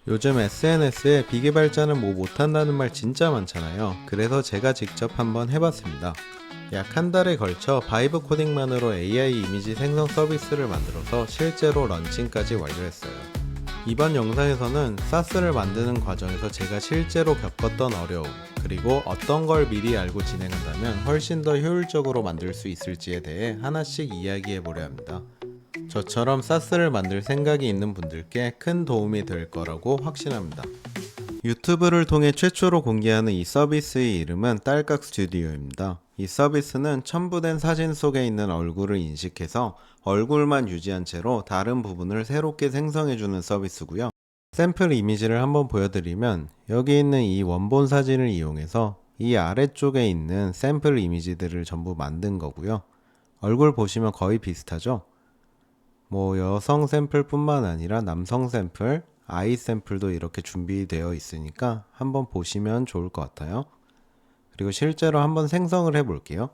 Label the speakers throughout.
Speaker 1: 요즘 SNS에 비개발자는 뭐 못한다는 말 진짜 많잖아요. 그래서 제가 직접 한번 해봤습니다. 약 한 달에 걸쳐 바이브 코딩만으로 AI 이미지 생성 서비스를 만들어서 실제로 런칭까지 완료했어요. 이번 영상에서는 사스를 만드는 과정에서 제가 실제로 겪었던 어려움, 그리고 어떤 걸 미리 알고 진행한다면 훨씬 더 효율적으로 만들 수 있을지에 대해 하나씩 이야기해 보려 합니다. 저처럼 사스를 만들 생각이 있는 분들께 큰 도움이 될 거라고 확신합니다. 유튜브를 통해 최초로 공개하는 이 서비스의 이름은 딸깍 스튜디오입니다. 이 서비스는 첨부된 사진 속에 있는 얼굴을 인식해서 얼굴만 유지한 채로 다른 부분을 새롭게 생성해주는 서비스고요. 샘플 이미지를 한번 보여드리면 여기 있는 이 원본 사진을 이용해서 이 아래쪽에 있는 샘플 이미지들을 전부 만든 거고요. 얼굴 보시면 거의 비슷하죠? 뭐 여성 샘플뿐만 아니라 남성 샘플, 아이 샘플도 이렇게 준비되어 있으니까 한번 보시면 좋을 것 같아요. 그리고 실제로 한번 생성을 해 볼게요.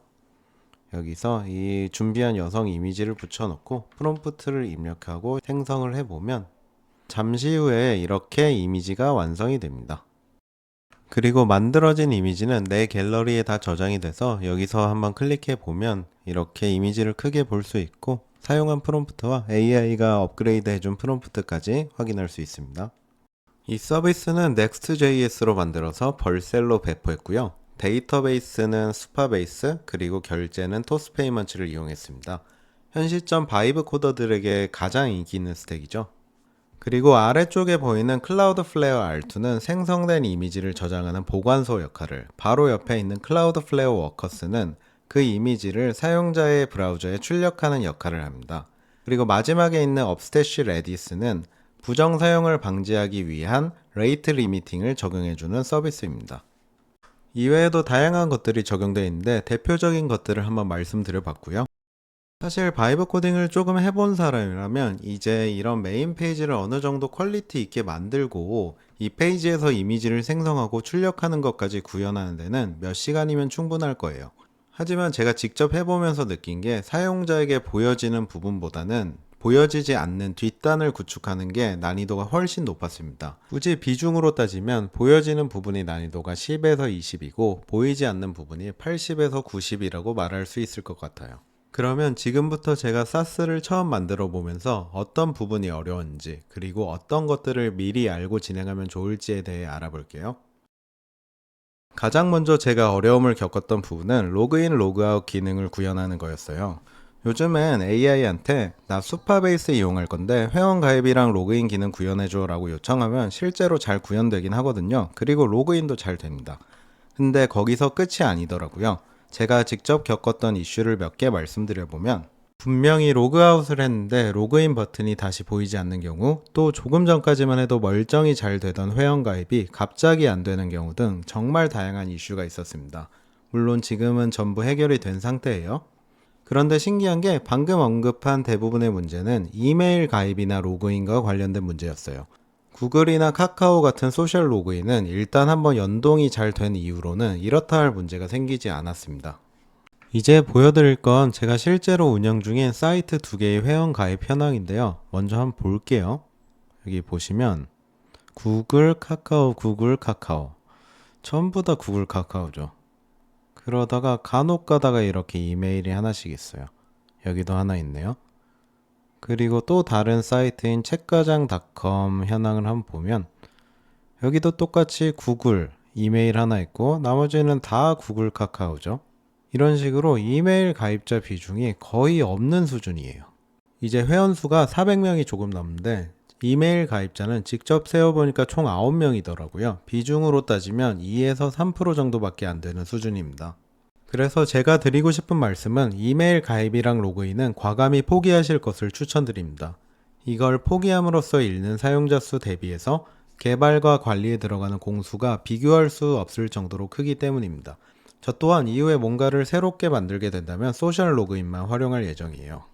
Speaker 1: 여기서 이 준비한 여성 이미지를 붙여놓고 프롬프트를 입력하고 생성을 해보면 잠시 후에 이렇게 이미지가 완성이 됩니다. 그리고 만들어진 이미지는 내 갤러리에 다 저장이 돼서 여기서 한번 클릭해 보면 이렇게 이미지를 크게 볼 수 있고 사용한 프롬프트와 AI가 업그레이드 해준 프롬프트까지 확인할 수 있습니다. 이 서비스는 Next.js로 만들어서 벌셀로 배포했고요. 데이터베이스는 수파베이스, 그리고 결제는 토스페이먼츠를 이용했습니다. 현 시점 바이브 코더들에게 가장 인기 있는 스택이죠. 그리고 아래쪽에 보이는 클라우드 플레어 R2는 생성된 이미지를 저장하는 보관소 역할을, 바로 옆에 있는 클라우드 플레어 워커스는 그 이미지를 사용자의 브라우저에 출력하는 역할을 합니다. 그리고 마지막에 있는 업스태시 레디스는 부정 사용을 방지하기 위한 레이트 리미팅을 적용해주는 서비스입니다. 이외에도 다양한 것들이 적용되어 있는데 대표적인 것들을 한번 말씀드려 봤고요. 사실 바이브 코딩을 조금 해본 사람이라면 이제 이런 메인 페이지를 어느 정도 퀄리티 있게 만들고 이 페이지에서 이미지를 생성하고 출력하는 것까지 구현하는 데는 몇 시간이면 충분할 거예요. 하지만 제가 직접 해보면서 느낀 게 사용자에게 보여지는 부분보다는 보여지지 않는 뒷단을 구축하는 게 난이도가 훨씬 높았습니다. 굳이 비중으로 따지면 보여지는 부분이 난이도가 10에서 20이고 보이지 않는 부분이 80에서 90이라고 말할 수 있을 것 같아요. 그러면 지금부터 제가 사스를 처음 만들어 보면서 어떤 부분이 어려웠는지, 그리고 어떤 것들을 미리 알고 진행하면 좋을지에 대해 알아볼게요. 가장 먼저 제가 어려움을 겪었던 부분은 로그인, 로그아웃 기능을 구현하는 거였어요. 요즘엔 AI한테 나 수파베이스 이용할 건데 회원 가입이랑 로그인 기능 구현해줘 라고 요청하면 실제로 잘 구현되긴 하거든요. 그리고 로그인도 잘 됩니다. 근데 거기서 끝이 아니더라고요. 제가 직접 겪었던 이슈를 몇 개 말씀드려보면 분명히 로그아웃을 했는데 로그인 버튼이 다시 보이지 않는 경우, 또 조금 전까지만 해도 멀쩡히 잘 되던 회원가입이 갑자기 안 되는 경우 등 정말 다양한 이슈가 있었습니다. 물론 지금은 전부 해결이 된 상태예요. 그런데 신기한 게 방금 언급한 대부분의 문제는 이메일 가입이나 로그인과 관련된 문제였어요. 구글이나 카카오 같은 소셜 로그인은 일단 한번 연동이 잘 된 이후로는 이렇다 할 문제가 생기지 않았습니다. 이제 보여드릴 건 제가 실제로 운영 중인 사이트 두 개의 회원 가입 현황인데요. 먼저 한번 볼게요. 여기 보시면 구글, 카카오. 전부 다 구글, 카카오죠. 그러다가 간혹 가다가 이렇게 이메일이 하나씩 있어요. 여기도 하나 있네요. 그리고 또 다른 사이트인 책가장.com 현황을 한번 보면 여기도 똑같이 구글, 이메일 하나 있고 나머지는 다 구글, 카카오죠. 이런 식으로 이메일 가입자 비중이 거의 없는 수준이에요. 이제 회원수가 400명이 조금 넘는데 이메일 가입자는 직접 세어보니까 총 9명이더라고요. 비중으로 따지면 2에서 3% 정도밖에 안 되는 수준입니다. 그래서 제가 드리고 싶은 말씀은 이메일 가입이랑 로그인은 과감히 포기하실 것을 추천드립니다. 이걸 포기함으로써 잃는 사용자 수 대비해서 개발과 관리에 들어가는 공수가 비교할 수 없을 정도로 크기 때문입니다. 저 또한 이후에 뭔가를 새롭게 만들게 된다면 소셜 로그인만 활용할 예정이에요.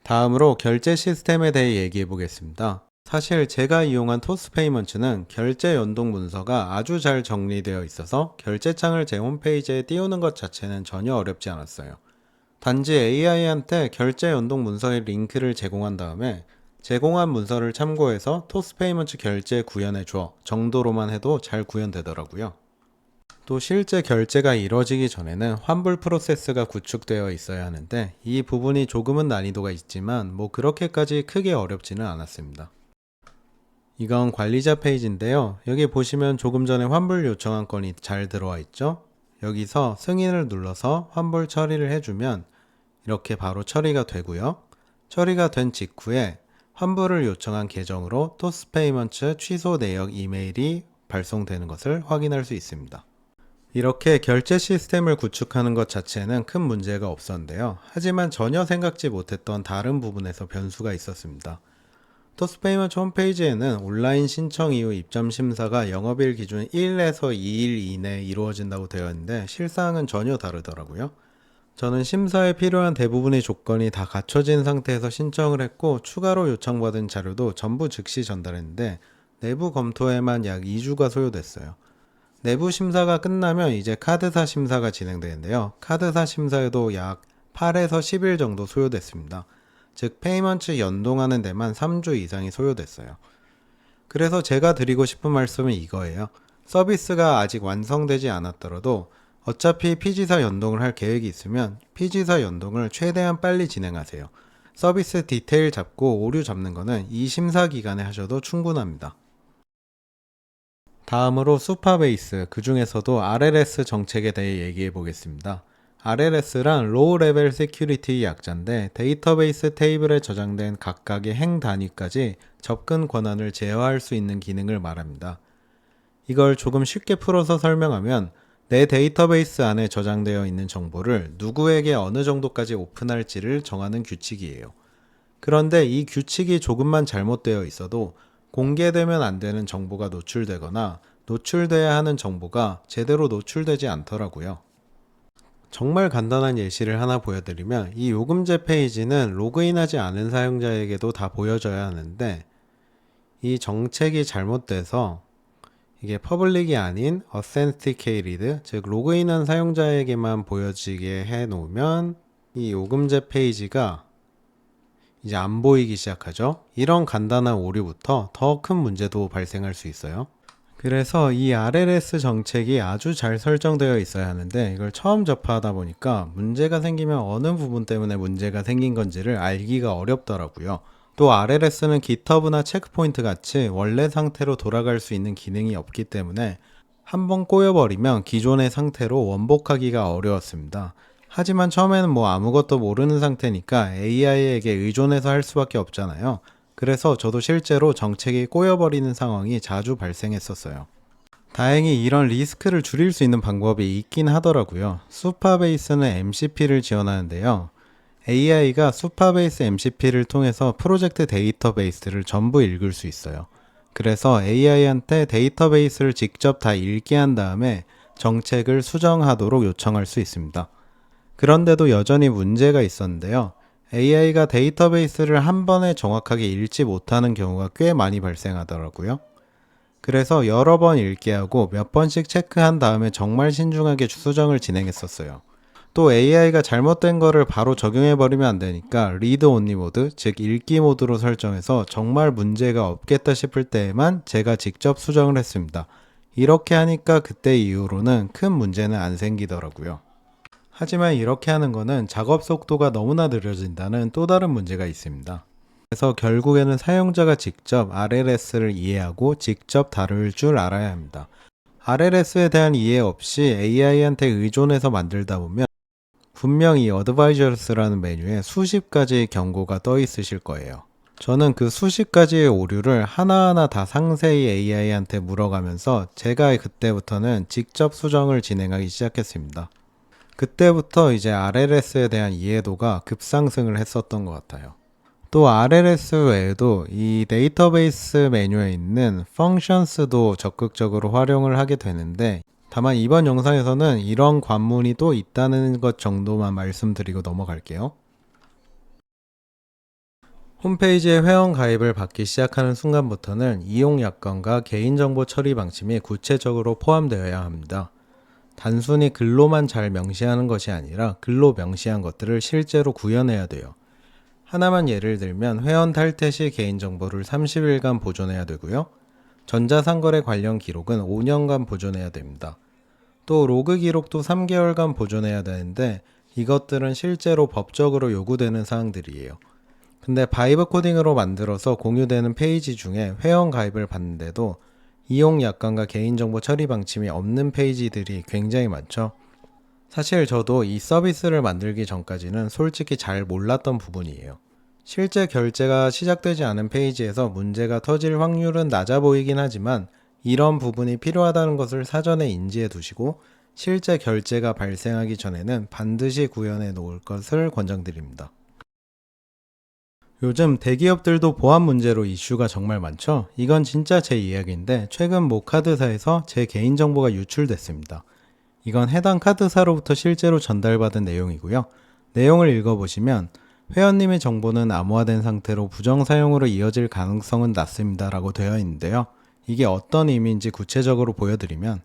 Speaker 1: 다음으로 결제 시스템에 대해 얘기해 보겠습니다. 사실 제가 이용한 토스페이먼츠는 결제 연동 문서가 아주 잘 정리되어 있어서 결제창을 제 홈페이지에 띄우는 것 자체는 전혀 어렵지 않았어요. 단지 AI한테 결제 연동 문서의 링크를 제공한 다음에 제공한 문서를 참고해서 토스페이먼트 결제 구현해 줘 정도로만 해도 잘 구현되더라고요. 또 실제 결제가 이뤄지기 전에는 환불 프로세스가 구축되어 있어야 하는데 이 부분이 조금은 난이도가 있지만 뭐 그렇게까지 크게 어렵지는 않았습니다. 이건 관리자 페이지인데요. 여기 보시면 조금 전에 환불 요청한 건이 잘 들어와 있죠? 여기서 승인을 눌러서 환불 처리를 해주면 이렇게 바로 처리가 되고요. 처리가 된 직후에 환불을 요청한 계정으로 토스페이먼트 취소 내역 이메일이 발송되는 것을 확인할 수 있습니다. 이렇게 결제 시스템을 구축하는 것 자체는 큰 문제가 없었는데요. 하지만 전혀 생각지 못했던 다른 부분에서 변수가 있었습니다. 토스페이먼트 홈페이지에는 온라인 신청 이후 입점 심사가 영업일 기준 1에서 2일 이내에 이루어진다고 되어 있는데 실상은 전혀 다르더라고요. 저는 심사에 필요한 대부분의 조건이 다 갖춰진 상태에서 신청을 했고 추가로 요청받은 자료도 전부 즉시 전달했는데 내부 검토에만 약 2주가 소요됐어요. 내부 심사가 끝나면 이제 카드사 심사가 진행되는데요. 카드사 심사에도 약 8에서 10일 정도 소요됐습니다. 즉 페이먼트 연동하는 데만 3주 이상이 소요됐어요. 그래서 제가 드리고 싶은 말씀은 이거예요. 서비스가 아직 완성되지 않았더라도 어차피 피지사 연동을 할 계획이 있으면 피지사 연동을 최대한 빨리 진행하세요. 서비스 디테일 잡고 오류 잡는 거는 이 심사 기간에 하셔도 충분합니다. 다음으로 수파베이스, 그 중에서도 RLS 정책에 대해 얘기해 보겠습니다. RLS란 로우 레벨 세큐리티 약자인데 데이터베이스 테이블에 저장된 각각의 행 단위까지 접근 권한을 제어할 수 있는 기능을 말합니다. 이걸 조금 쉽게 풀어서 설명하면 내 데이터베이스 안에 저장되어 있는 정보를 누구에게 어느 정도까지 오픈할지를 정하는 규칙이에요. 그런데 이 규칙이 조금만 잘못되어 있어도 공개되면 안 되는 정보가 노출되거나 노출돼야 하는 정보가 제대로 노출되지 않더라고요. 정말 간단한 예시를 하나 보여드리면 이 요금제 페이지는 로그인하지 않은 사용자에게도 다 보여져야 하는데 이 정책이 잘못돼서 이게 퍼블릭이 아닌 authenticated, 즉 로그인한 사용자에게만 보여지게 해 놓으면 이 요금제 페이지가 이제 안 보이기 시작하죠. 이런 간단한 오류부터 더 큰 문제도 발생할 수 있어요. 그래서 이 RLS 정책이 아주 잘 설정되어 있어야 하는데 이걸 처음 접하다 보니까 문제가 생기면 어느 부분 때문에 문제가 생긴 건지를 알기가 어렵더라고요. 또 RLS는 GitHub나 체크포인트 같이 원래 상태로 돌아갈 수 있는 기능이 없기 때문에 한번 꼬여버리면 기존의 상태로 원복하기가 어려웠습니다. 하지만 처음에는 뭐 아무것도 모르는 상태니까 AI에게 의존해서 할 수밖에 없잖아요. 그래서 저도 실제로 정책이 꼬여버리는 상황이 자주 발생했었어요. 다행히 이런 리스크를 줄일 수 있는 방법이 있긴 하더라고요. 수파베이스는 MCP를 지원하는데요. AI가 수파베이스 MCP를 통해서 프로젝트 데이터베이스를 전부 읽을 수 있어요. 그래서 AI한테 데이터베이스를 직접 다 읽게 한 다음에 정책을 수정하도록 요청할 수 있습니다. 그런데도 여전히 문제가 있었는데요. AI가 데이터베이스를 한 번에 정확하게 읽지 못하는 경우가 꽤 많이 발생하더라고요. 그래서 여러 번 읽게 하고 몇 번씩 체크한 다음에 정말 신중하게 수정을 진행했었어요. 또 AI가 잘못된 거를 바로 적용해버리면 안 되니까 리드 온리 모드, 즉 읽기 모드로 설정해서 정말 문제가 없겠다 싶을 때에만 제가 직접 수정을 했습니다. 이렇게 하니까 그때 이후로는 큰 문제는 안 생기더라고요. 하지만 이렇게 하는 거는 작업 속도가 너무나 느려진다는 또 다른 문제가 있습니다. 그래서 결국에는 사용자가 직접 RLS를 이해하고 직접 다룰 줄 알아야 합니다. RLS에 대한 이해 없이 AI한테 의존해서 만들다 보면 분명히 Advisors라는 메뉴에 수십 가지 경고가 떠 있으실 거예요. 저는 그 수십 가지의 오류를 하나하나 다 상세히 AI한테 물어가면서 제가 그때부터는 직접 수정을 진행하기 시작했습니다. 그때부터 이제 RLS에 대한 이해도가 급상승을 했었던 것 같아요. 또 RLS 외에도 이 데이터베이스 메뉴에 있는 functions도 적극적으로 활용을 하게 되는데 다만 이번 영상에서는 이런 관문이 또 있다는 것 정도만 말씀드리고 넘어갈게요. 홈페이지에 회원 가입을 받기 시작하는 순간부터는 이용 약관과 개인정보 처리 방침이 구체적으로 포함되어야 합니다. 단순히 글로만 잘 명시하는 것이 아니라 글로 명시한 것들을 실제로 구현해야 돼요. 하나만 예를 들면 회원 탈퇴 시 개인정보를 30일간 보존해야 되고요. 전자상거래 관련 기록은 5년간 보존해야 됩니다. 또 로그 기록도 3개월간 보존해야 되는데 이것들은 실제로 법적으로 요구되는 사항들이에요. 근데 바이브 코딩으로 만들어서 공유되는 페이지 중에 회원 가입을 받는데도 이용 약관과 개인정보 처리 방침이 없는 페이지들이 굉장히 많죠. 사실 저도 이 서비스를 만들기 전까지는 솔직히 잘 몰랐던 부분이에요. 실제 결제가 시작되지 않은 페이지에서 문제가 터질 확률은 낮아 보이긴 하지만 이런 부분이 필요하다는 것을 사전에 인지해 두시고 실제 결제가 발생하기 전에는 반드시 구현해 놓을 것을 권장드립니다. 요즘 대기업들도 보안 문제로 이슈가 정말 많죠? 이건 진짜 제 이야기인데 최근 모 카드사에서 제 개인정보가 유출됐습니다. 이건 해당 카드사로부터 실제로 전달받은 내용이고요. 내용을 읽어보시면 회원님의 정보는 암호화된 상태로 부정사용으로 이어질 가능성은 낮습니다 라고 되어 있는데요. 이게 어떤 의미인지 구체적으로 보여드리면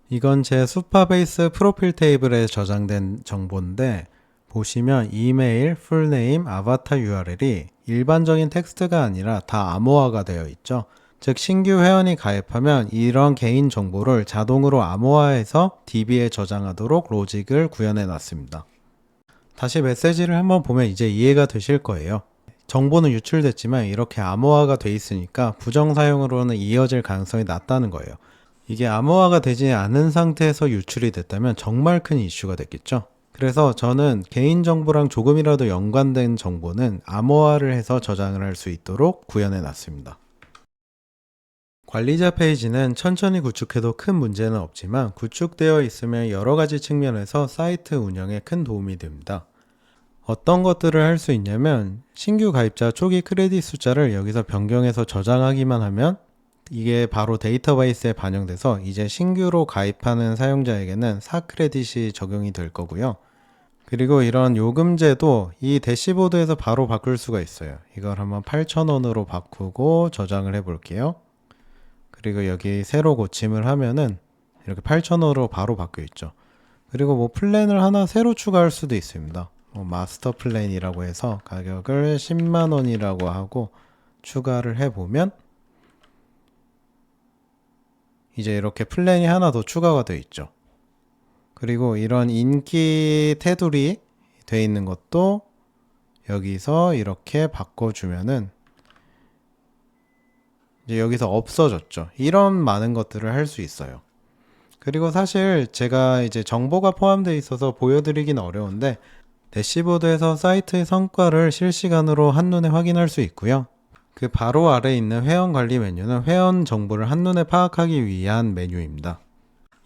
Speaker 1: 이건 제 수파베이스 프로필 테이블에 저장된 정보인데 보시면 이메일, 풀네임, 아바타 URL이 일반적인 텍스트가 아니라 다 암호화가 되어 있죠. 즉 신규 회원이 가입하면 이런 개인 정보를 자동으로 암호화해서 DB에 저장하도록 로직을 구현해 놨습니다. 다시 메시지를 한번 보면 이제 이해가 되실 거예요. 정보는 유출됐지만 이렇게 암호화가 돼 있으니까 부정사용으로는 이어질 가능성이 낮다는 거예요. 이게 암호화가 되지 않은 상태에서 유출이 됐다면 정말 큰 이슈가 됐겠죠. 그래서 저는 개인정보랑 조금이라도 연관된 정보는 암호화를 해서 저장을 할 수 있도록 구현해 놨습니다. 관리자 페이지는 천천히 구축해도 큰 문제는 없지만 구축되어 있으면 여러 가지 측면에서 사이트 운영에 큰 도움이 됩니다. 어떤 것들을 할 수 있냐면 신규 가입자 초기 크레딧 숫자를 여기서 변경해서 저장하기만 하면 이게 바로 데이터베이스에 반영돼서 이제 신규로 가입하는 사용자에게는 4크레딧이 적용이 될 거고요. 그리고 이런 요금제도 이 대시보드에서 바로 바꿀 수가 있어요. 이걸 한번 8,000원으로 바꾸고 저장을 해 볼게요. 그리고 여기 새로 고침을 하면은 이렇게 8,000원으로 바로 바뀌어 있죠. 그리고 뭐 플랜을 하나 새로 추가할 수도 있습니다. 마스터 플랜이라고 해서 가격을 10만원이라고 하고 추가를 해보면 이제 이렇게 플랜이 하나 더 추가가 되어 있죠. 그리고 이런 인기 테두리 되어 있는 것도 여기서 이렇게 바꿔주면은 이제 여기서 없어졌죠. 이런 많은 것들을 할 수 있어요. 그리고 사실 제가 이제 정보가 포함되어 있어서 보여드리긴 어려운데 대시보드에서 사이트의 성과를 실시간으로 한눈에 확인할 수 있고요. 그 바로 아래에 있는 회원 관리 메뉴는 회원 정보를 한눈에 파악하기 위한 메뉴입니다.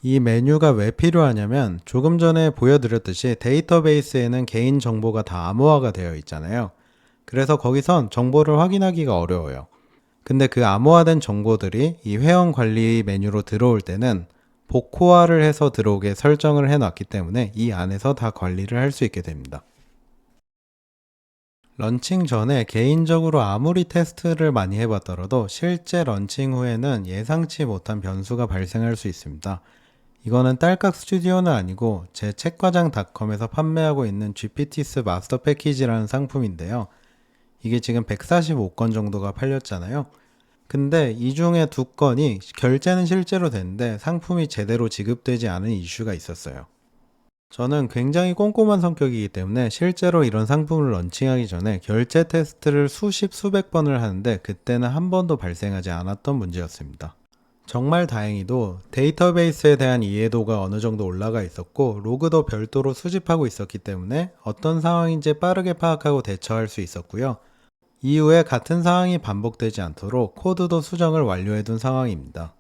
Speaker 1: 이 메뉴가 왜 필요하냐면 조금 전에 보여드렸듯이 데이터베이스에는 개인 정보가 다 암호화가 되어 있잖아요. 그래서 거기선 정보를 확인하기가 어려워요. 근데 그 암호화된 정보들이 이 회원 관리 메뉴로 들어올 때는 복호화를 해서 들어오게 설정을 해놨기 때문에 이 안에서 다 관리를 할 수 있게 됩니다. 런칭 전에 개인적으로 아무리 테스트를 많이 해봤더라도 실제 런칭 후에는 예상치 못한 변수가 발생할 수 있습니다. 이거는 딸깍 스튜디오는 아니고 제 책과장.com에서 판매하고 있는 GPTs 마스터 패키지라는 상품인데요. 이게 지금 145건 정도가 팔렸잖아요. 근데 이 중에 2건이 결제는 실제로 됐는데 상품이 제대로 지급되지 않은 이슈가 있었어요. 저는 굉장히 꼼꼼한 성격이기 때문에 실제로 이런 상품을 런칭하기 전에 결제 테스트를 수십 수백 번을 하는데 그때는 한 번도 발생하지 않았던 문제였습니다. 정말 다행히도 데이터베이스에 대한 이해도가 어느 정도 올라가 있었고 로그도 별도로 수집하고 있었기 때문에 어떤 상황인지 빠르게 파악하고 대처할 수 있었고요. 이후에 같은 상황이 반복되지 않도록 코드도 수정을 완료해둔 상황입니다.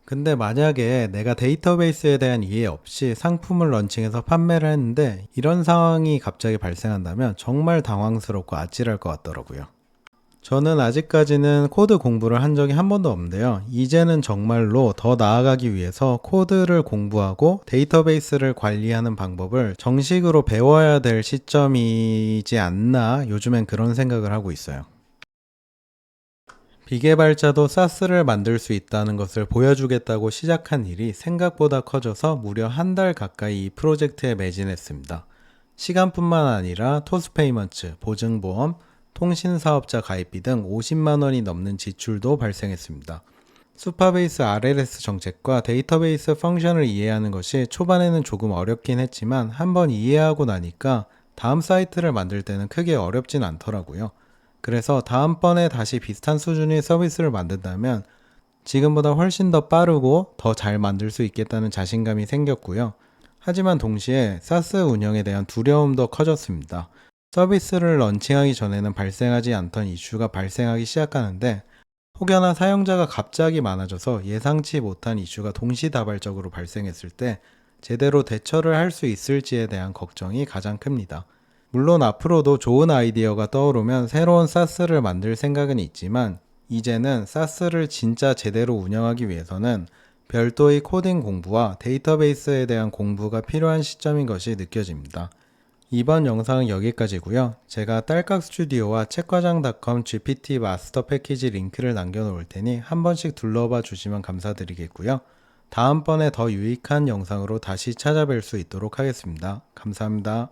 Speaker 1: 근데 만약에 내가 데이터베이스에 대한 이해 없이 상품을 런칭해서 판매를 했는데 이런 상황이 갑자기 발생한다면 정말 당황스럽고 아찔할 것 같더라고요. 저는 아직까지는 코드 공부를 한 적이 한 번도 없는데요. 이제는 정말로 더 나아가기 위해서 코드를 공부하고 데이터베이스를 관리하는 방법을 정식으로 배워야 될 시점이지 않나 요즘엔 그런 생각을 하고 있어요. 비개발자도 사스를 만들 수 있다는 것을 보여주겠다고 시작한 일이 생각보다 커져서 무려 한 달 가까이 이 프로젝트에 매진했습니다. 시간뿐만 아니라 토스페이먼츠, 보증보험, 통신사업자 가입비 등 50만 원이 넘는 지출도 발생했습니다. 수파베이스 RLS 정책과 데이터베이스 펑션을 이해하는 것이 초반에는 조금 어렵긴 했지만 한번 이해하고 나니까 다음 사이트를 만들 때는 크게 어렵진 않더라고요. 그래서 다음번에 다시 비슷한 수준의 서비스를 만든다면 지금보다 훨씬 더 빠르고 더 잘 만들 수 있겠다는 자신감이 생겼고요. 하지만 동시에 사스 운영에 대한 두려움도 커졌습니다. 서비스를 런칭하기 전에는 발생하지 않던 이슈가 발생하기 시작하는데 혹여나 사용자가 갑자기 많아져서 예상치 못한 이슈가 동시다발적으로 발생했을 때 제대로 대처를 할 수 있을지에 대한 걱정이 가장 큽니다. 물론 앞으로도 좋은 아이디어가 떠오르면 새로운 사스를 만들 생각은 있지만 이제는 사스를 진짜 제대로 운영하기 위해서는 별도의 코딩 공부와 데이터베이스에 대한 공부가 필요한 시점인 것이 느껴집니다. 이번 영상은 여기까지고요. 제가 딸깍 스튜디오와 책과장.com GPT 마스터 패키지 링크를 남겨놓을 테니 한 번씩 둘러봐 주시면 감사드리겠고요. 다음번에 더 유익한 영상으로 다시 찾아뵐 수 있도록 하겠습니다. 감사합니다.